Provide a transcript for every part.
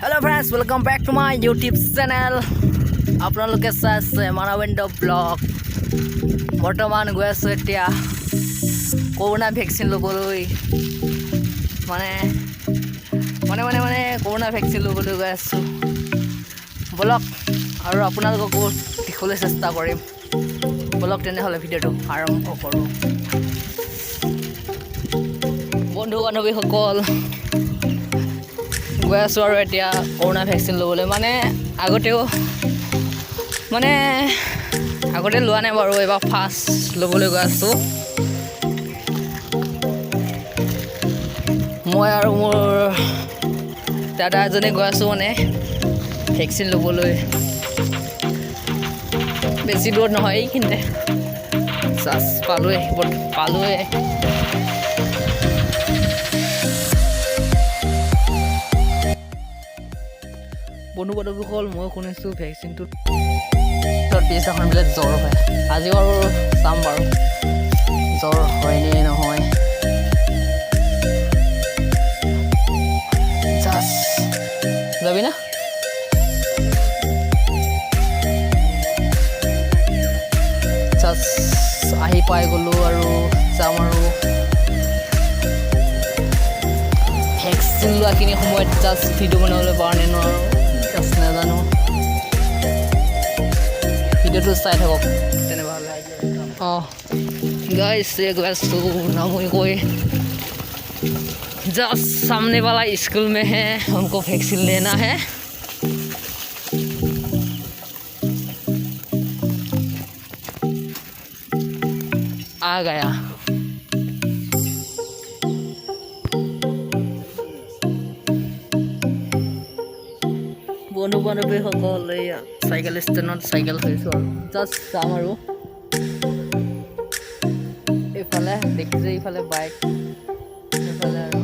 Hello friends, welcome back to my YouTube channel. আপোনালোকে চাই আছে Manabendra Vlogs. বৰ্তমান গৈ আছো এতিয়া কৰোনা ভেকচিন ল'বলৈ মানে কৰোনা ভেকচিন ল'বলৈ গৈ আছো বলক আৰু আপোনালোককো দেখাবলৈ চেষ্টা কৰিম বলক তেনেহ'লে ভিডিঅ'টো আৰম্ভ কৰোঁ বন্ধু বান্ধৱীসকল গৈ আছোঁ আৰু এতিয়া কৰোনা ভেকচিন ল'বলৈ আগতে লোৱা নাই বাৰু এবাৰ ফাৰ্ষ্ট ল'বলৈ গৈ আছোঁ মই আৰু মোৰ দাদা এজনে গৈ আছোঁ ভেকচিন ল'বলৈ বেছি দূৰত নহয় এইখিনিতে জাষ্ট পালোৱে বন্ধু বান্ধৱীসকল মই শুনিছোঁ ভেকচিনটোত পিছদিনাখন বোলে জ্বৰ হয় আজি বাৰু চাম বাৰু জ্বৰ হয়নে নহয় জাষ্ট যাবি না জাষ্ট আহি পাই গ'লোঁ আৰু যাম আৰু ভেকচিন লোৱাখিনি সময়ত জাষ্ট ভিডিঅ' বনাবলৈ পৰা নাই নোৱাৰোঁ জাষ্ট নাজানো ভিডিঅ'টো চাই থাকক তেনেহ'লে गाइस ये गैसो नामुई कोई जस्ट सामने वाला स्कूल में है हमको वैक्सीन लेना है आ गया বন্ধু বান্ধৱীসকল এয়া চাইকেল ষ্টেণ্ডত চাইকেল থৈছোঁ আৰু জাষ্ট যাম আৰু এইফালে দেখিছে এইফালে বাইক এইফালে আৰু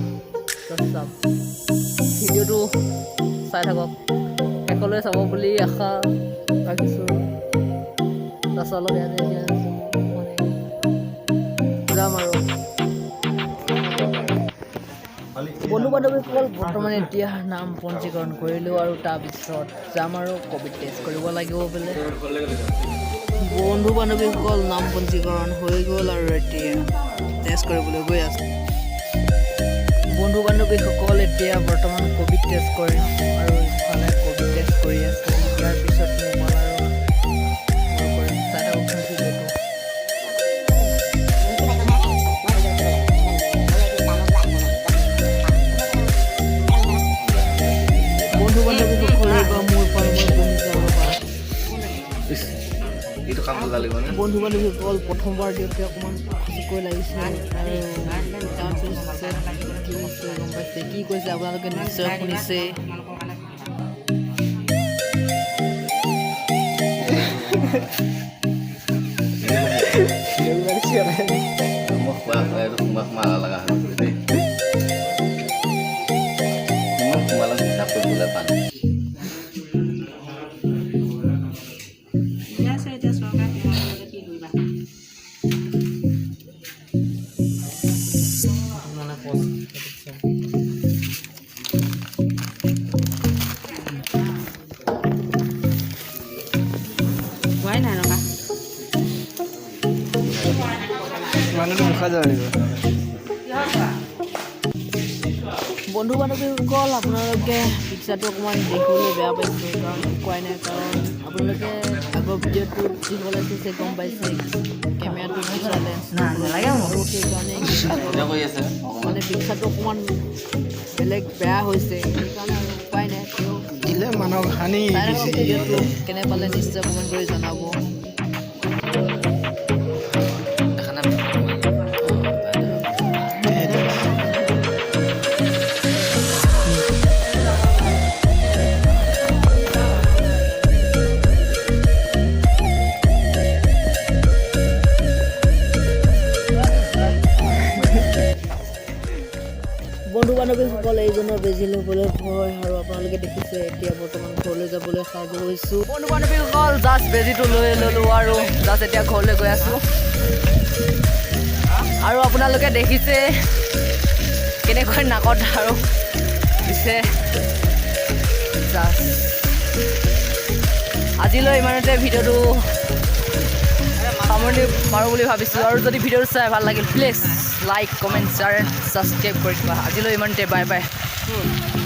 জাষ্ট যাম ভিডিঅ'টো চাই থাকক শেষলৈ চাব বুলি আশা ৰাখিছোঁ জাষ্ট অলপ যাম আৰু বন্ধু বান্ধৱীসকল বৰ্তমান এতিয়া নাম পঞ্জীকৰণ কৰিলোঁ আৰু তাৰপিছত যাম আৰু ক'ভিড টেষ্ট কৰিব লাগিব বোলে বন্ধু বান্ধৱীসকল নাম পঞ্জীকৰণ হৈ গ'ল আৰু এতিয়া টেষ্ট কৰিবলৈ গৈ আছোঁ বন্ধু বান্ধৱীসকল এতিয়া বৰ্তমান ক'ভিড টেষ্ট কৰিম আৰু ইফালে ক'ভিড টেষ্ট কৰি আছে ইয়াৰ পিছত মোবাইল আৰু কৰিম চাই থাককচোন ভিডিঅ'টো বন্ধু বান্ধৱীসকল এইবাৰ মোৰ বন্ধু বান্ধৱীসকল প্ৰথমবাৰ দিওঁতে অকণমান খুচিকৈ লাগিছে আৰু তাৰপিছত গম পাইছে কি কৈছে আপোনালোকে নিশ্চয় শুনিছে বন্ধু বান্ধৱীসকল আপোনালোকে পিকচাৰটো অকণমান দেখিবলৈ বেয়া পাইছে কাৰণ কোৱাই নাই কাৰণ আপোনালোকে আগৰ ভিডিঅ'টো যিসকলে চাইছে গম পাইছে কেমেৰাটো পিছালে আৰু সেইকাৰণে মানে পিকচাৰটো অকণমান বেলেগ বেয়া হৈছে সেইকাৰণে আৰু উপায় নাই দিলে মানুহক হানি ভিডিঅ'টো কেনে পালে নিশ্চয় কমেণ্ট কৰি জনাব বন্ধু বান্ধৱীসকল এইজনৰ বেজি ল'বলৈ ভয় আৰু আপোনালোকে দেখিছে এতিয়া বৰ্তমান ঘৰলৈ যাবলৈ সাজু হৈছোঁ বন্ধু বান্ধৱীসকল জাষ্ট বেজিটো লৈ ল'লোঁ আৰু জাষ্ট এতিয়া ঘৰলৈ গৈ আছোঁ আৰু আপোনালোকে দেখিছে কেনেকৈ নাকত আৰু দিছে লাষ্ট আজিলৈ ইমানতে ভিডিঅ'টো সামৰণি মাৰোঁ বুলি ভাবিছোঁ আৰু যদি ভিডিঅ'টো চাই ভাল লাগিল please like comment share and subscribe কৰি দিবা আজিলৈ ইমানতে বাই বাই